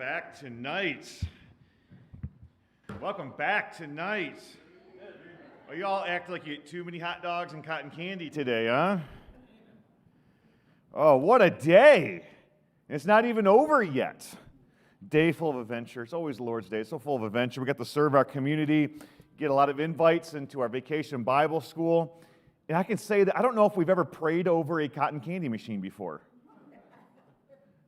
back tonight. Welcome back tonight. Oh, you all act like you ate too many hot dogs and cotton candy today, huh? Oh, what a day. It's not even over yet. Day full of adventure. It's always the Lord's Day. It's so full of adventure. We got to serve our community, get a lot of invites into our vacation Bible school. And I can say that I don't know if we've ever prayed over a cotton candy machine before.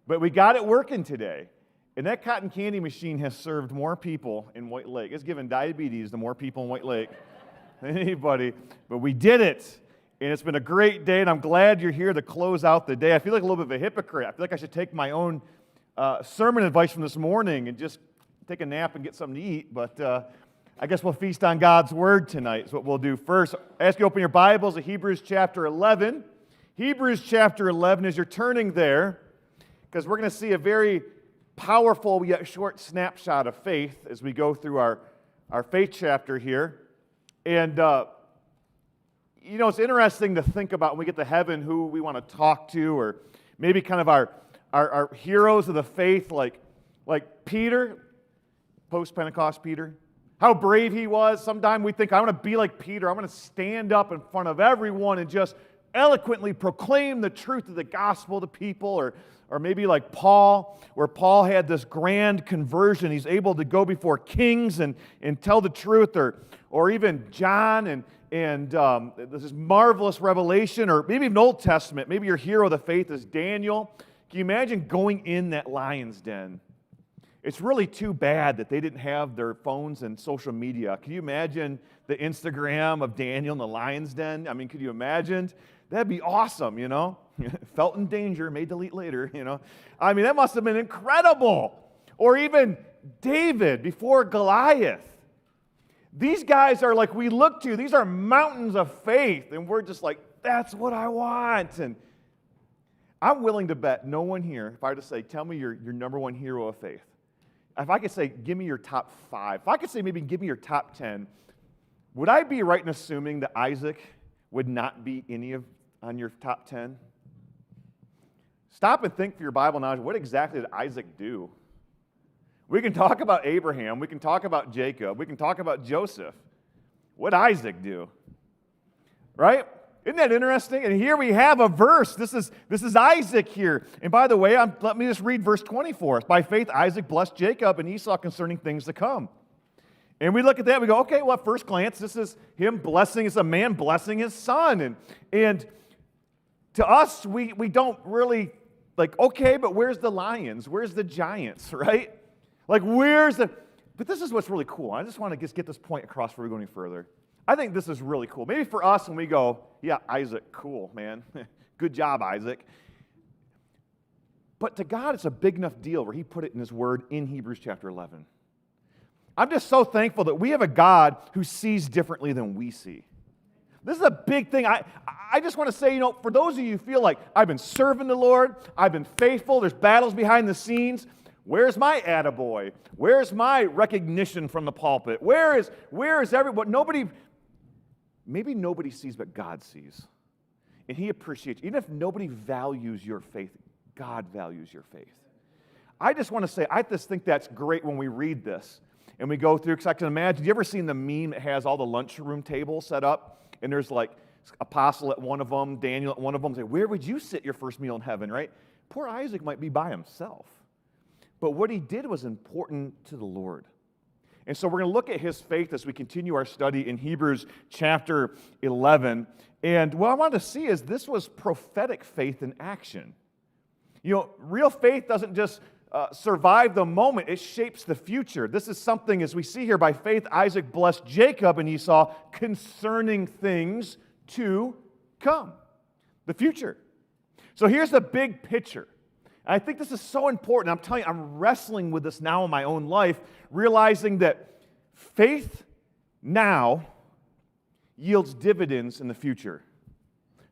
But we got it working today. And that cotton candy machine has served more people in White Lake. It's given diabetes to more people in White Lake than anybody. But we did it. And it's been a great day, and I'm glad you're here to close out the day. I feel like a little bit of a hypocrite. I feel like I should take my own sermon advice from this morning and just take a nap and get something to eat. But I guess we'll feast on God's Word tonight is what we'll do. First, I ask you to open your Bibles to Hebrews chapter 11. Hebrews chapter 11, as you're turning there, because we're going to see a very powerful yet short snapshot of faith as we go through our faith chapter here. And, it's interesting to think about when we get to heaven who we want to talk to, or maybe kind of our heroes of the faith, like Peter, post-Pentecost Peter. How brave he was. Sometimes we think, I want to be like Peter. I want to stand up in front of everyone and just eloquently proclaim the truth of the gospel to people, or maybe like Paul, where Paul had this grand conversion. He's able to go before kings and tell the truth, or even John and this marvelous revelation, or maybe even Old Testament. Maybe your hero of the faith is Daniel. Can you imagine going in that lion's den? It's really too bad that they didn't have their phones and social media. Can you imagine the Instagram of Daniel in the lion's den? I mean, could you imagine? That'd be awesome, Felt in danger, may delete later, I mean, that must have been incredible. Or even David before Goliath. These guys are like we look to. These are mountains of faith, and we're just like, that's what I want. And I'm willing to bet no one here, if I were to say, tell me your number one hero of faith. If I could say, give me your top 5. If I could say, maybe give me your top 10, would I be right in assuming that Isaac would not be on your top 10? Stop and think for your Bible knowledge. What exactly did Isaac do? We can talk about Abraham. We can talk about Jacob. We can talk about Joseph. What did Isaac do? Right? Isn't that interesting? And here we have a verse. This is Isaac here. And by the way, let me just read verse 24. By faith, Isaac blessed Jacob and Esau concerning things to come. And we look at that, we go, okay, well, at first glance, this is him blessing, it's a man blessing his son. And to us, we don't really, like, okay, but where's the lions? Where's the giants, right? Like, but this is what's really cool. I just want to get this point across before we go any further. I think this is really cool. Maybe for us, when we go, yeah, Isaac, cool, man. Good job, Isaac. But to God, it's a big enough deal where he put it in his word in Hebrews chapter 11. I'm just so thankful that we have a God who sees differently than we see. This is a big thing. I just want to say, for those of you who feel like, I've been serving the Lord, I've been faithful, there's battles behind the scenes, where's my attaboy? Where's my recognition from the pulpit? Where is everyone? Maybe nobody sees what God sees. And he appreciates, even if nobody values your faith, God values your faith. I just want to say, I just think that's great when we read this. And we go through, because I can imagine, you ever seen the meme that has all the lunchroom tables set up? And there's like Apostle at one of them, Daniel at one of them. Say, where would you sit your first meal in heaven, right? Poor Isaac might be by himself. But what he did was important to the Lord. And so we're going to look at his faith as we continue our study in Hebrews chapter 11. And what I want to see is this was prophetic faith in action. Real faith doesn't just survive the moment, it shapes the future. This is something, as we see here, by faith, Isaac blessed Jacob and Esau concerning things to come, the future. So here's the big picture. And I think this is so important. I'm telling you, I'm wrestling with this now in my own life, realizing that faith now yields dividends in the future.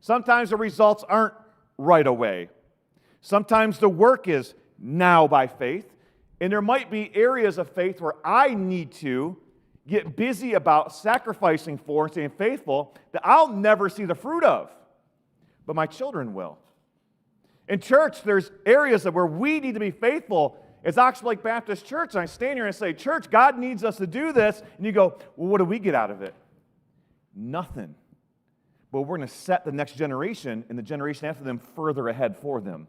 Sometimes the results aren't right away. Sometimes the work is now by faith, and there might be areas of faith where I need to get busy about sacrificing for and staying faithful that I'll never see the fruit of, but my children will. In church, there's areas where we need to be faithful, It's Oxbow Baptist Church, and I stand here and say, church, God needs us to do this. And you go, well, what do we get out of it? Nothing. But we're going to set the next generation and the generation after them further ahead for them.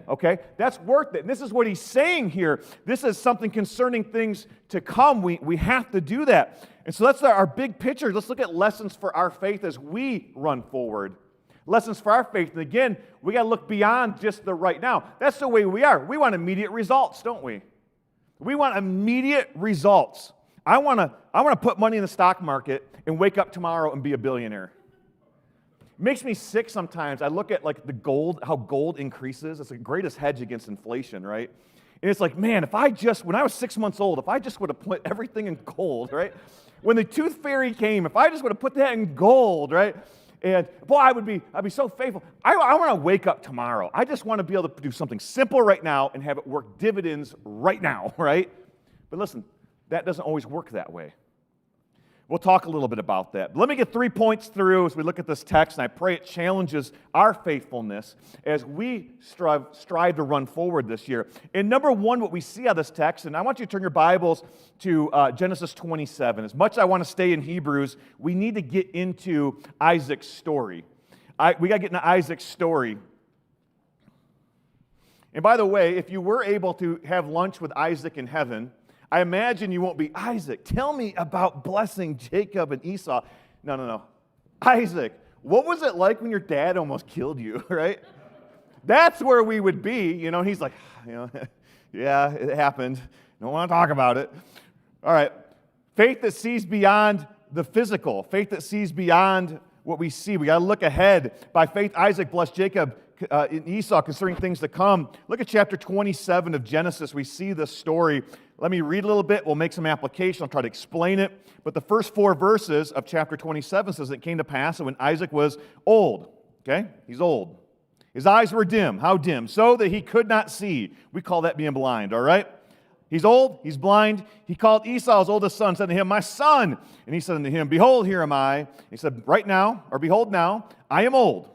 Okay? That's worth it. And this is what he's saying here. This is something concerning things to come. We have to do that. And so that's our big picture. Let's look at lessons for our faith as we run forward. Lessons for our faith. And again, we got to look beyond just the right now. That's the way we are. We want immediate results, don't we? We want immediate results. I want to put money in the stock market and wake up tomorrow and be a billionaire. It makes me sick sometimes. I look at like the gold, how gold increases. It's the greatest hedge against inflation, right? And it's like, man, when I was 6 months old, if I just would have put everything in gold, right? When the tooth fairy came, if I just would have put that in gold, right? And boy, I'd be so faithful. I want to wake up tomorrow. I just want to be able to do something simple right now and have it work dividends right now, right? But listen, that doesn't always work that way. We'll talk a little bit about that. But let me get 3 points through as we look at this text, and I pray it challenges our faithfulness as we strive to run forward this year. And number one, what we see out of this text, and I want you to turn your Bibles to Genesis 27. As much as I want to stay in Hebrews, we need to get into Isaac's story. We got to get into Isaac's story. And by the way, if you were able to have lunch with Isaac in heaven, I imagine you won't be, Isaac, tell me about blessing Jacob and Esau. No. Isaac, what was it like when your dad almost killed you, right? That's where we would be, He's like, yeah, it happened. Don't want to talk about it. All right. Faith that sees beyond the physical. Faith that sees beyond what we see. We got to look ahead. By faith, Isaac blessed Jacob and Esau concerning things to come. Look at chapter 27 of Genesis. We see this story. Let me read a little bit. We'll make some application. I'll try to explain it. But the first 4 verses of chapter 27 says, it came to pass that when Isaac was old, okay? He's old. His eyes were dim. How dim? So that he could not see. We call that being blind, all right? He's old. He's blind. He called Esau, his oldest son, said to him, my son. And he said unto him, behold, here am I. He said, right now, or behold now, I am old,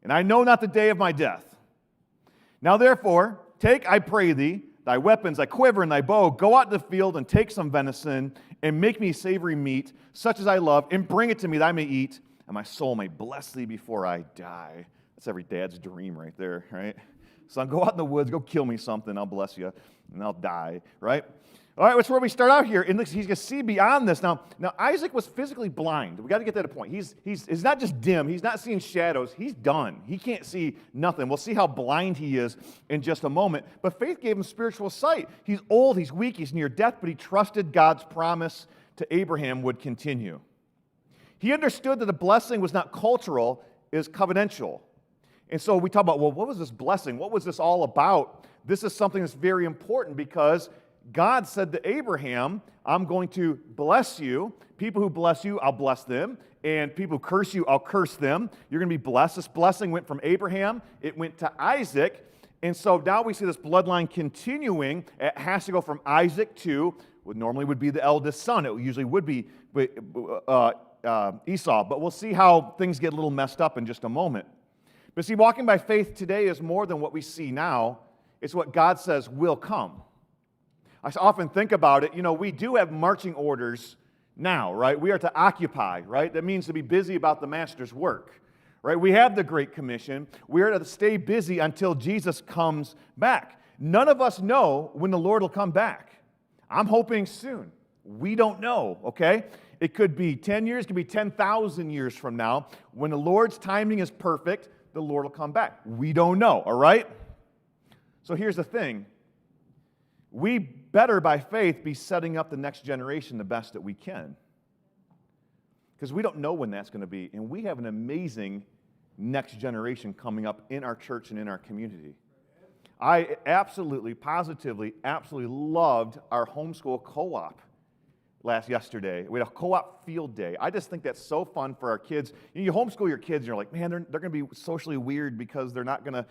and I know not the day of my death. Now therefore, take, I pray thee, thy weapons, thy quiver, and thy bow, go out to the field and take some venison, and make me savory meat, such as I love, and bring it to me that I may eat, and my soul may bless thee before I die. That's every dad's dream right there, right? Son, go out in the woods, go kill me something, I'll bless you, and I'll die, right? All right, that's where we start out here. And he's going to see beyond this. Now Isaac was physically blind. We got to get that to point. He's not just dim. He's not seeing shadows. He's done. He can't see nothing. We'll see how blind he is in just a moment. But faith gave him spiritual sight. He's old. He's weak. He's near death. But he trusted God's promise to Abraham would continue. He understood that the blessing was not cultural, it was covenantal. And so we talk about, well, what was this blessing? What was this all about? This is something that's very important because God said to Abraham, I'm going to bless you. People who bless you, I'll bless them. And people who curse you, I'll curse them. You're going to be blessed. This blessing went from Abraham. It went to Isaac. And so now we see this bloodline continuing. It has to go from Isaac to what normally would be the eldest son. It usually would be Esau. But we'll see how things get a little messed up in just a moment. But see, walking by faith today is more than what we see now. It's what God says will come. I often think about it, we do have marching orders now, right? We are to occupy, right? That means to be busy about the master's work, right? We have the Great Commission. We are to stay busy until Jesus comes back. None of us know when the Lord will come back. I'm hoping soon. We don't know, okay? It could be 10 years, it could be 10,000 years from now. When the Lord's timing is perfect, the Lord will come back. We don't know, all right? So here's the thing. We better, by faith, be setting up the next generation the best that we can. Because we don't know when that's going to be. And we have an amazing next generation coming up in our church and in our community. I absolutely, positively, absolutely loved our homeschool co-op yesterday. We had a co-op field day. I just think that's so fun for our kids. You homeschool your kids, and you're like, man, they're going to be socially weird because they're not going to,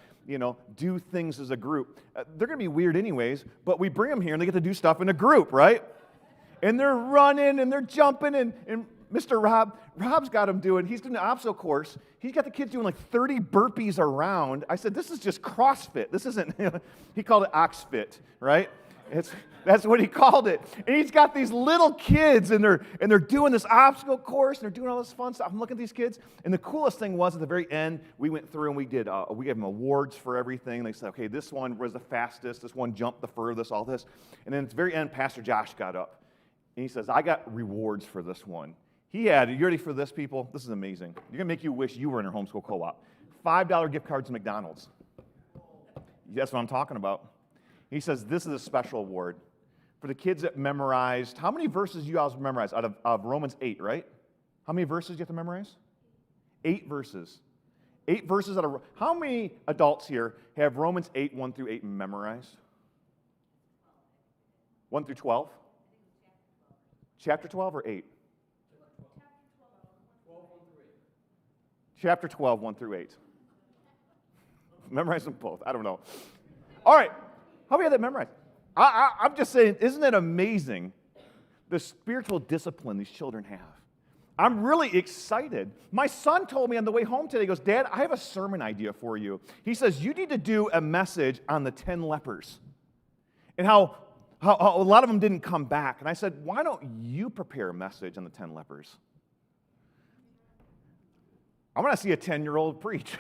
do things as a group. They're going to be weird anyways, but we bring them here, and they get to do stuff in a group, right? And they're running, and they're jumping, and Mr. Rob's got him doing, he's doing the obstacle course. He's got the kids doing like 30 burpees around. I said, this is just CrossFit. This isn't, he called it Oxfit, right? That's what he called it. And he's got these little kids, and they're doing this obstacle course, and they're doing all this fun stuff. I'm looking at these kids, and the coolest thing was at the very end, we went through and we gave them awards for everything. They said, okay, this one was the fastest, this one jumped the furthest, all this. And then at the very end, Pastor Josh got up, and he says, I got rewards for this one. He had, you ready for this, people? This is amazing. You're going to make you wish you were in our homeschool co-op. $5 gift cards to McDonald's. That's what I'm talking about. He says, this is a special award for the kids that memorized. How many verses you guys memorized out of Romans 8, right? How many verses do you have to memorize? 8 verses. 8 verses out of. How many adults here have Romans 8, 1 through 8 memorized? 1 through 12? Chapter 12 or 8? Chapter 12, 1 through 8. Memorize them both. I don't know. All right. How many have that memorized? I'm just saying, isn't it amazing the spiritual discipline these children have? I'm really excited. My son told me on the way home today, he goes, Dad, I have a sermon idea for you. He says, you need to do a message on the 10 lepers and how a lot of them didn't come back. And I said, why don't you prepare a message on the 10 lepers? I want to see a 10-year-old preach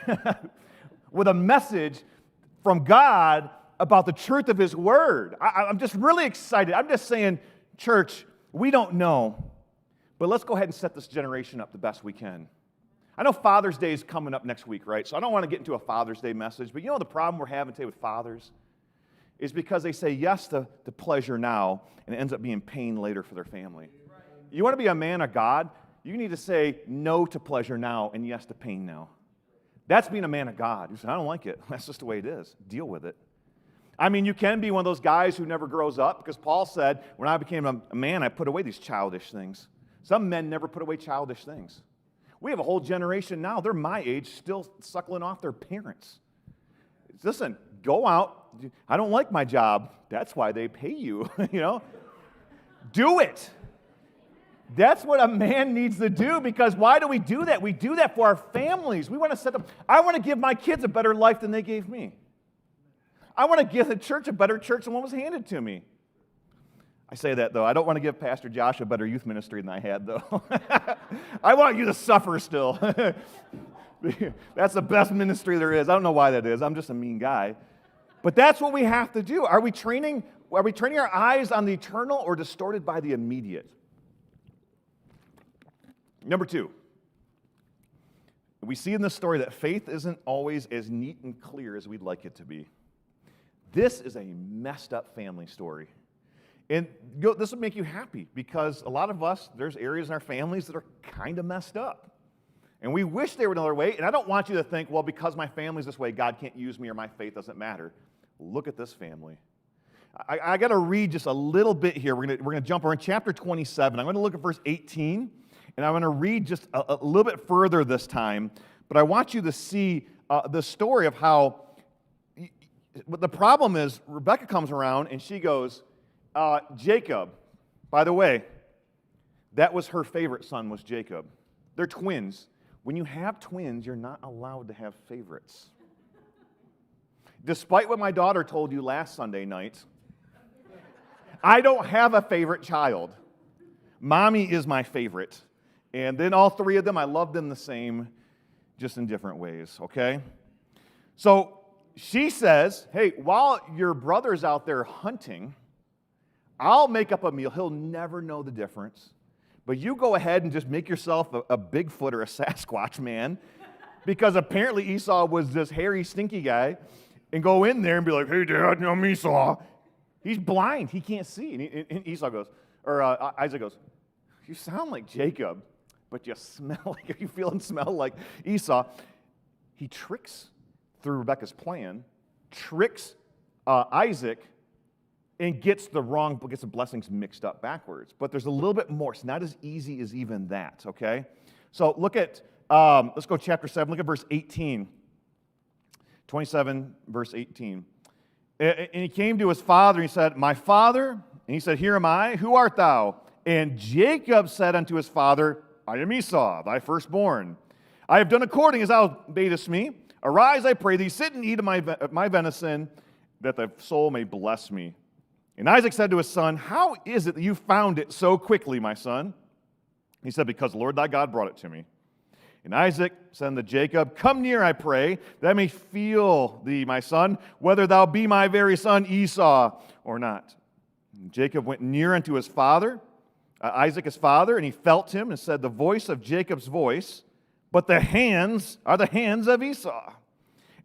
with a message from God about the truth of His Word. I'm just really excited. I'm just saying, church, we don't know, but let's go ahead and set this generation up the best we can. I know Father's Day is coming up next week, right? So I don't want to get into a Father's Day message, but you know the problem we're having today with fathers is because they say yes to pleasure now, and it ends up being pain later for their family. You want to be a man of God, you need to say no to pleasure now and yes to pain now. That's being a man of God. You say, I don't like it. That's just the way it is. Deal with it. I mean, you can be one of those guys who never grows up, because Paul said, when I became a man, I put away these childish things. Some men never put away childish things. We have a whole generation now, they're my age, still suckling off their parents. Listen, go out. I don't like my job. That's why they pay you, Do it. That's what a man needs to do, because why do we do that? We do that for our families. We want to set them. I want to give my kids a better life than they gave me. I want to give the church a better church than what was handed to me. I say that, though. I don't want to give Pastor Josh a better youth ministry than I had, though. I want you to suffer still. That's the best ministry there is. I don't know why that is. I'm just a mean guy. But that's what we have to do. Are we training our eyes on the eternal or distorted by the immediate? Number 2, we see in this story that faith isn't always as neat and clear as we'd like it to be. This is a messed up family story. And this would make you happy, because a lot of us, there's areas in our families that are kind of messed up. And we wish they were another way. And I don't want you to think, well, because my family's this way, God can't use me or my faith doesn't matter. Look at this family. I got to read just a little bit here. We're going to jump. We're in chapter 27. I'm going to look at verse 18. And I'm going to read just a little bit further this time, but I want you to see the story of how, the problem is, Rebecca comes around and she goes, Jacob, by the way, that was her favorite son, was Jacob. They're twins. When you have twins, you're not allowed to have favorites. Despite what my daughter told you last Sunday night, I don't have a favorite child. Mommy is my favorite. And then all 3 of them, I love them the same, just in different ways, okay? So she says, hey, while your brother's out there hunting, I'll make up a meal. He'll never know the difference. But you go ahead and just make yourself a Bigfoot or a Sasquatch man, because apparently Esau was this hairy, stinky guy, and go in there and be like, hey, Dad, I'm Esau. He's blind. He can't see. And Esau goes, or Isaac goes, you sound like Jacob, but you smell like, are you feeling smell like Esau? He tricks, through Rebekah's plan, tricks Isaac and gets the blessings mixed up backwards. But there's a little bit more. It's not as easy as even that, okay? So look at, let's go chapter 7. Look at verse 18. 27, verse 18. And he came to his father, and he said, my father? And he said, here am I. Who art thou? And Jacob said unto his father, I am Esau, thy firstborn. I have done according as thou badest me. Arise, I pray thee, sit and eat of my venison, that thy soul may bless me. And Isaac said to his son, How is it that you found it so quickly, my son? He said, Because the Lord thy God brought it to me. And Isaac said unto Jacob, Come near, I pray, that I may feel thee, my son, whether thou be my very son Esau or not. And Jacob went near unto his father, Isaac his father, and he felt him, and said, The voice of Jacob's voice, but the hands are the hands of Esau.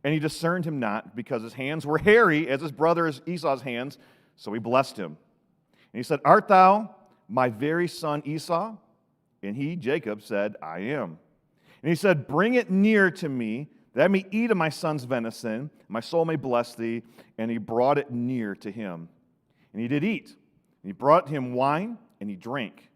And he discerned him not, because his hands were hairy as his brother Esau's hands, so he blessed him. And he said, Art thou my very son Esau? And he, Jacob, said, I am. And he said, Bring it near to me, that I may eat of my son's venison, my soul may bless thee. And he brought it near to him. And he did eat. And he brought him wine, and he drank.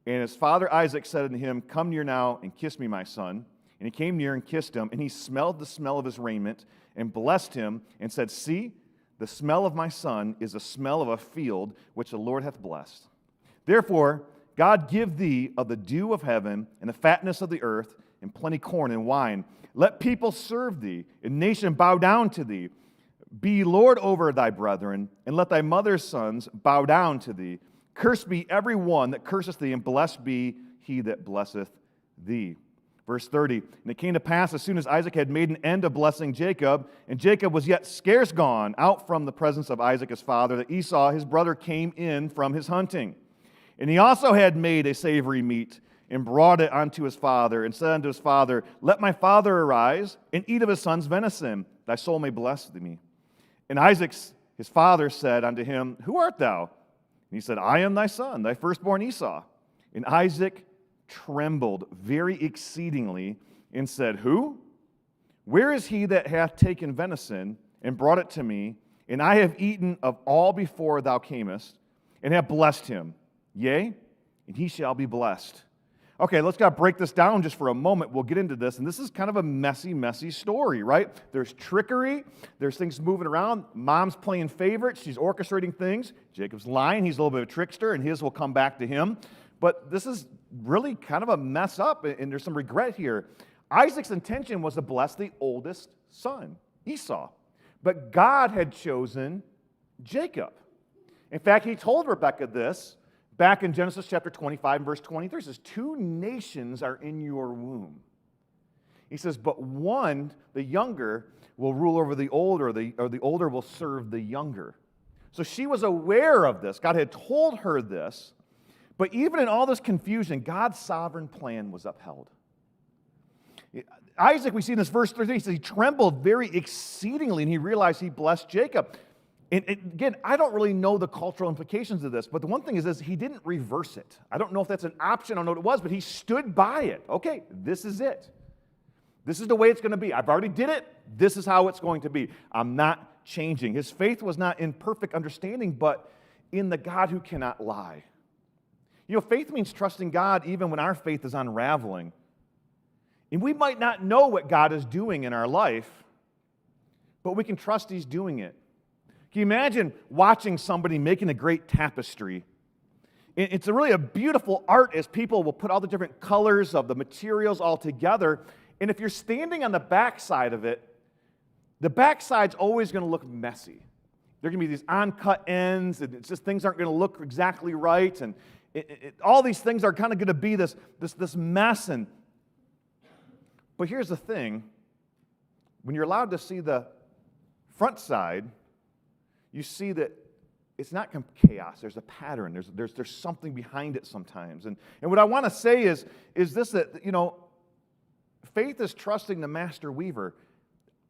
And his father Isaac said unto him, Come near now, and kiss me, my son. And he came near and kissed him, and he smelled the smell of his raiment, and blessed him, and said, See, the smell of my son is the smell of a field which the Lord hath blessed. Therefore, God give thee of the dew of heaven, and the fatness of the earth, and plenty corn and wine. Let people serve thee, and nation bow down to thee. Be Lord over thy brethren, and let thy mother's sons bow down to thee. Cursed be every one that curseth thee, and blessed be he that blesseth thee. Verse 30, And it came to pass, as soon as Isaac had made an end of blessing Jacob, and Jacob was yet scarce gone out from the presence of Isaac his father, that Esau his brother came in from his hunting. And he also had made a savory meat, and brought it unto his father, and said unto his father, Let my father arise, and eat of his son's venison, thy soul may bless me. And Isaac his father said unto him, Who art thou? And he said, I am thy son, thy firstborn Esau. And Isaac trembled very exceedingly, and said, Who? Where is he that hath taken venison, and brought it to me? And I have eaten of all before thou camest, and have blessed him. Yea, and he shall be blessed. Okay, let's break this down just for a moment. We'll get into this. And this is kind of a messy story, right? There's trickery. There's things moving around. Mom's playing favorites. She's orchestrating things. Jacob's lying. He's a little bit of a trickster, and his will come back to him. But this is really kind of a mess up, and there's some regret here. Isaac's intention was to bless the oldest son, Esau. But God had chosen Jacob. In fact, he told Rebekah this back in Genesis chapter 25 and verse 23. He says, 2 nations are in your womb. He says, but one, the younger, will rule over the older, or the older will serve the younger. So she was aware of this. God had told her this. But even in all this confusion, God's sovereign plan was upheld. Isaac, we see in this verse 33, he says he trembled very exceedingly, and he realized he blessed Jacob. And again, I don't really know the cultural implications of this, but the one thing is this, he didn't reverse it. I don't know if that's an option, I don't know what it was, but he stood by it. Okay, this is it. This is the way it's going to be. I've already did it. This is how it's going to be. I'm not changing. His faith was not in perfect understanding, but in the God who cannot lie. You know, faith means trusting God even when our faith is unraveling. And we might not know what God is doing in our life, but we can trust He's doing it. Can you imagine watching somebody making a great tapestry? It's really a beautiful art as people will put all the different colors of the materials all together. And if you're standing on the backside of it, the backside's always going to look messy. There are going to be these uncut ends, and it's just things aren't going to look exactly right, and all these things are kind of going to be this mess. But here's the thing. When you're allowed to see the front side, you see that it's not chaos. There's a pattern. There's something behind it sometimes. And what I want to say is this, that, you know, faith is trusting the master weaver.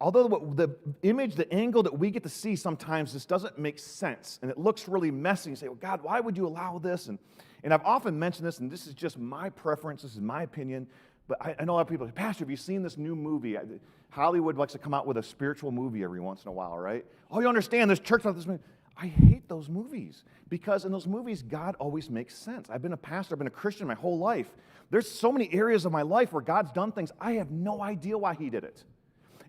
Although the image, the angle that we get to see sometimes just doesn't make sense, and it looks really messy. You say, well, God, why would you allow this? And I've often mentioned this, and this is just my preference, this is my opinion, but I know a lot of people say, Pastor, have you seen this new movie? Hollywood likes to come out with a spiritual movie every once in a while, right? Oh, you understand, this church about this movie. I hate those movies, because in those movies, God always makes sense. I've been a pastor, I've been a Christian my whole life. There's so many areas of my life where God's done things, I have no idea why He did it.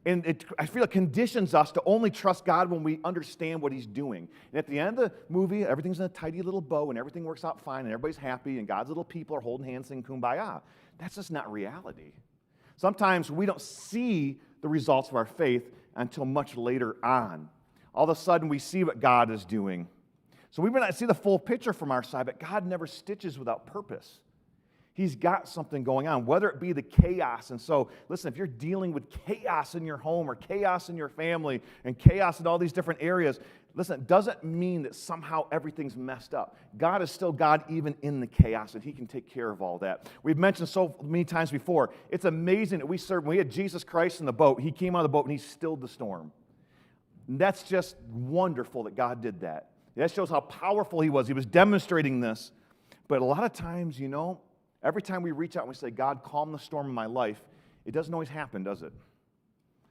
And I feel it conditions us to only trust God when we understand what He's doing. And at the end of the movie, everything's in a tidy little bow, and everything works out fine, and everybody's happy, and God's little people are holding hands saying kumbaya. That's just not reality. Sometimes we don't see the results of our faith until much later on. All of a sudden, we see what God is doing. So we may not see the full picture from our side, but God never stitches without purpose. He's got something going on, whether it be the chaos. And so, listen, if you're dealing with chaos in your home or chaos in your family and chaos in all these different areas, listen, it doesn't mean that somehow everything's messed up. God is still God even in the chaos, and He can take care of all that. We've mentioned so many times before, it's amazing that we serve. When we had Jesus Christ in the boat, He came out of the boat and He stilled the storm. And that's just wonderful that God did that. That shows how powerful He was. He was demonstrating this. But a lot of times, every time we reach out and we say, God, calm the storm in my life, it doesn't always happen, does it?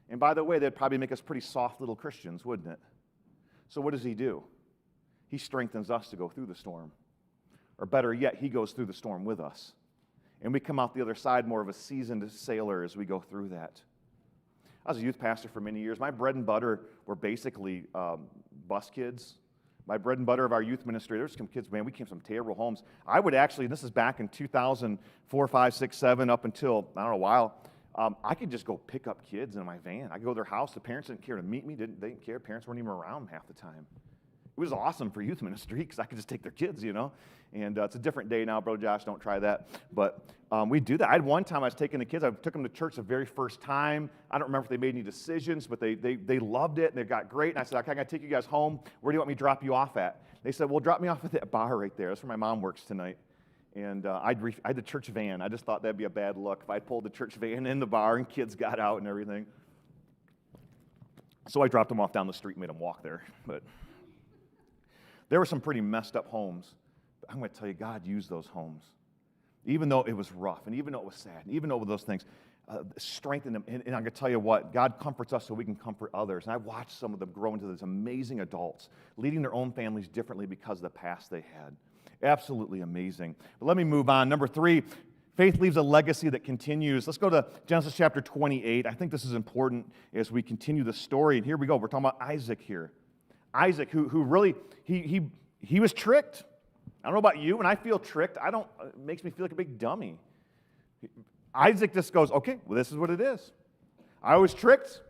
And by the way, that'd probably make us pretty soft little Christians, wouldn't it? So what does He do? He strengthens us to go through the storm. Or better yet, He goes through the storm with us. And we come out the other side more of a seasoned sailor as we go through that. I was a youth pastor for many years. My bread and butter were basically bus kids. My bread and butter of our youth ministry, there's some kids, man, we came from terrible homes. I would actually, this is back in 2004, 5, 6, 7, up until, I don't know, a while, I could just go pick up kids in my van. I could go to their house. The parents didn't care to meet me. They didn't care. Parents weren't even around half the time. It was awesome for youth ministry because I could just take their kids, And it's a different day now, Brother Josh, don't try that. But we do that. I had one time I was taking the kids. I took them to church the very first time. I don't remember if they made any decisions, but they loved it, and they got great. And I said, okay, I'm going to take you guys home. Where do you want me to drop you off at? They said, well, drop me off at that bar right there. That's where my mom works tonight. And I had the church van. I just thought that'd be a bad look if I pulled the church van in the bar and kids got out and everything. So I dropped them off down the street and made them walk there. But there were some pretty messed up homes. But I'm going to tell you, God used those homes. Even though it was rough, and even though it was sad, and even though those things strengthened them. And I'm going to tell you what, God comforts us so we can comfort others. And I've watched some of them grow into these amazing adults, leading their own families differently because of the past they had. Absolutely amazing. But let me move on. Number 3, faith leaves a legacy that continues. Let's go to Genesis chapter 28. I think this is important as we continue the story. And here we go. We're talking about Isaac here. Isaac, who really, he was tricked. I don't know about you, when I feel tricked, it makes me feel like a big dummy. Isaac just goes, okay, well, this is what it is. I was tricked,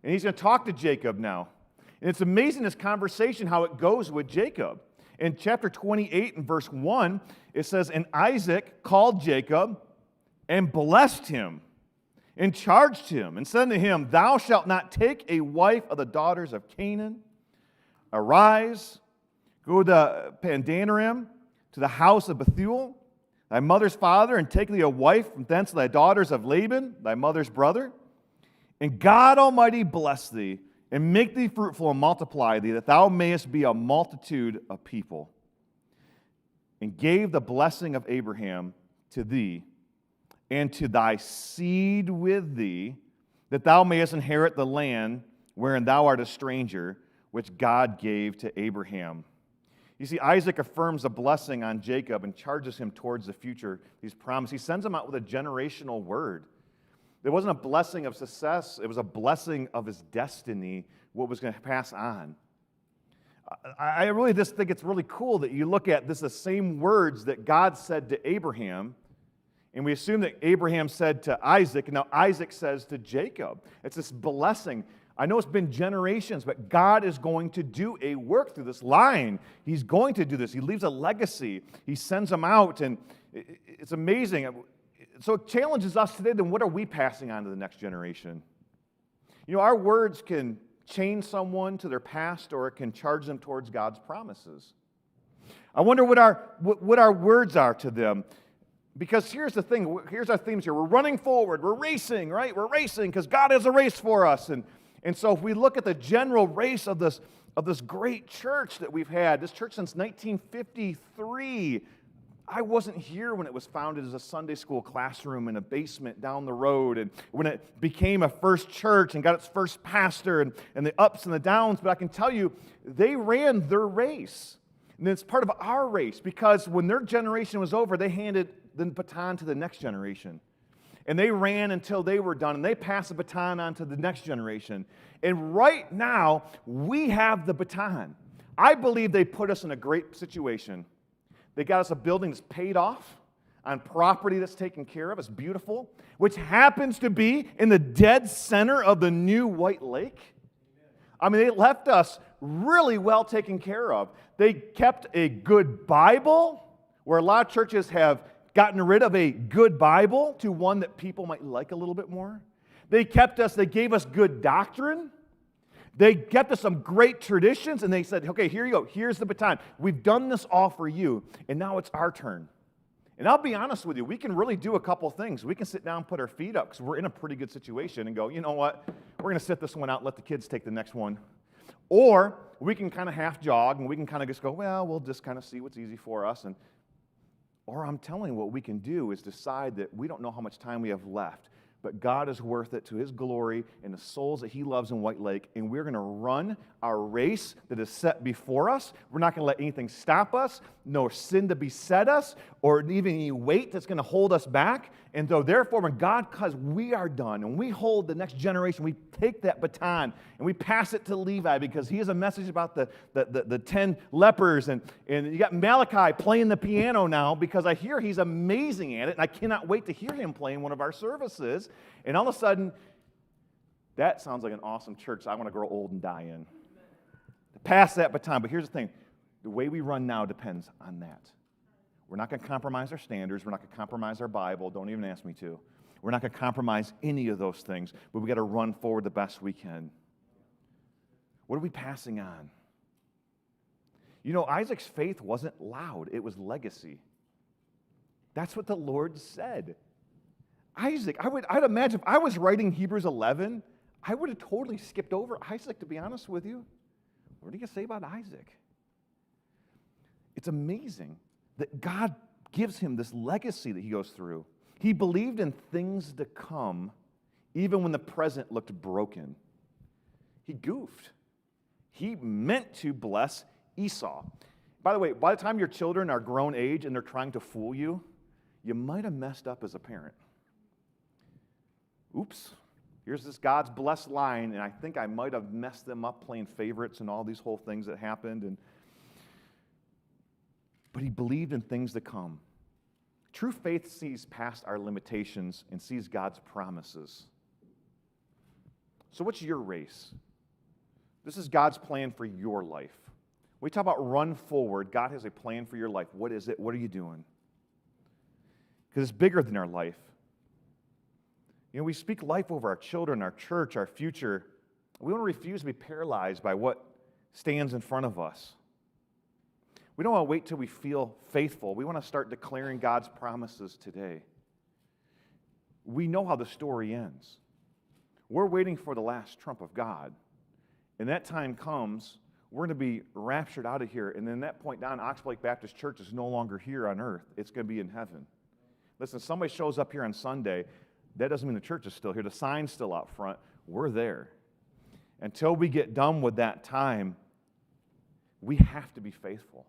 and he's going to talk to Jacob now. And it's amazing, this conversation, how it goes with Jacob. In chapter 28 and verse 1, it says, and Isaac called Jacob and blessed him and charged him and said to him, thou shalt not take a wife of the daughters of Canaan. Arise, go to Pandanaram, to the house of Bethuel, thy mother's father, and take thee a wife from thence of thy daughters of Laban, thy mother's brother. And God Almighty bless thee, and make thee fruitful and multiply thee, that thou mayest be a multitude of people. And gave the blessing of Abraham to thee, and to thy seed with thee, that thou mayest inherit the land wherein thou art a stranger, which God gave to Abraham. You see, Isaac affirms a blessing on Jacob and charges him towards the future, these promises. He sends him out with a generational word. There wasn't a blessing of success. It was a blessing of his destiny, what was going to pass on. I really just think it's really cool that you look at this, the same words that God said to Abraham, and we assume that Abraham said to Isaac, and now Isaac says to Jacob. It's this blessing. I know it's been generations, but God is going to do a work through this line. He's going to do this. He leaves a legacy. He sends them out, and it's amazing. So it challenges us today, then what are we passing on to the next generation? Our words can chain someone to their past, or it can charge them towards God's promises. I wonder what our words are to them. Because here's the thing. Here's our themes here. We're running forward. We're racing, right? We're racing because God has a race for us. And so if we look at the general race of this great church that we've had, this church since 1953, I wasn't here when it was founded as a Sunday school classroom in a basement down the road, and when it became a first church and got its first pastor, and the ups and the downs, but I can tell you, they ran their race. And it's part of our race, because when their generation was over, they handed the baton to the next generation. And they ran until they were done, and they passed the baton on to the next generation. And right now, we have the baton. I believe they put us in a great situation. They got us a building that's paid off. on property that's taken care of. It's beautiful, which happens to be in the dead center of the new White Lake. I mean, they left us really well taken care of. They kept a good Bible, where a lot of churches have gotten rid of a good Bible to one that people might like a little bit more. They gave us good doctrine. They kept us some great traditions, and they said, okay, here you go. Here's the baton. We've done this all for you, and now it's our turn. And I'll be honest with you, we can really do a couple things. We can sit down and put our feet up because we're in a pretty good situation and go, you know what, we're going to sit this one out and let the kids take the next one. Or we can kind of half jog and we can kind of just go, well, we'll just kind of see what's easy for us. Or I'm telling you, what we can do is decide that we don't know how much time we have left, but God is worth it to His glory and the souls that He loves in White Lake, and we're going to run our race that is set before us. We're not going to let anything stop us, nor sin to beset us, or even any weight that's going to hold us back. And so therefore, when God, because we are done, and we hold the next generation, we take that baton and we pass it to Levi, because he has a message about the 10 lepers, and you got Malachi playing the piano now, because I hear he's amazing at it, and I cannot wait to hear him play in one of our services. And all of a sudden, that sounds like an awesome church I want to grow old and die in. To pass that baton. But here's the thing. The way we run now depends on that. We're not going to compromise our standards. We're not going to compromise our Bible. Don't even ask me to. We're not going to compromise any of those things. But we've got to run forward the best we can. What are we passing on? You know, Isaac's faith wasn't loud. It was legacy. That's what the Lord said. Isaac, I'd imagine if I was writing Hebrews 11, I would have totally skipped over Isaac, to be honest with you. What do you say about Isaac? It's amazing that God gives him this legacy that he goes through. He believed in things to come, even when the present looked broken. He goofed. He meant to bless Esau. By the way, by the time your children are grown age and they're trying to fool you, you might have messed up as a parent. Oops, here's this God's blessed line, and I think I might have messed them up playing favorites and all these whole things that happened. But he believed in things to come. True faith sees past our limitations and sees God's promises. So what's your race? This is God's plan for your life. When we talk about run forward, God has a plan for your life. What is it? What are you doing? Because it's bigger than our life. You know, we speak life over our children, our church, our future. We want to refuse to be paralyzed by what stands in front of us. We don't want to wait till we feel faithful. We want to start declaring God's promises today. We know how the story ends. We're waiting for the last trump of God. And that time comes, we're going to be raptured out of here. And then that point down, Oxbow Baptist Church is no longer here on earth. It's going to be in heaven. Listen, if somebody shows up here on Sunday, that doesn't mean the church is still here. The sign's still out front. We're there. Until we get done with that time, we have to be faithful.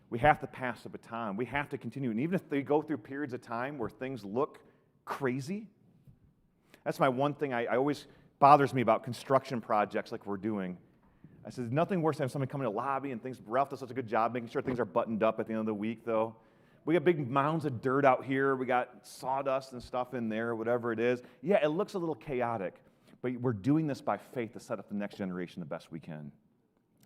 We have to pass the baton. We have to continue. And even if they go through periods of time where things look crazy, that's my one thing I always bothers me about construction projects like we're doing. I said, nothing worse than having somebody come in the lobby and things, Ralph does such a good job making sure things are buttoned up at the end of the week, though. We got big mounds of dirt out here. We got sawdust and stuff in there, whatever it is. Yeah, it looks a little chaotic, but we're doing this by faith to set up the next generation the best we can.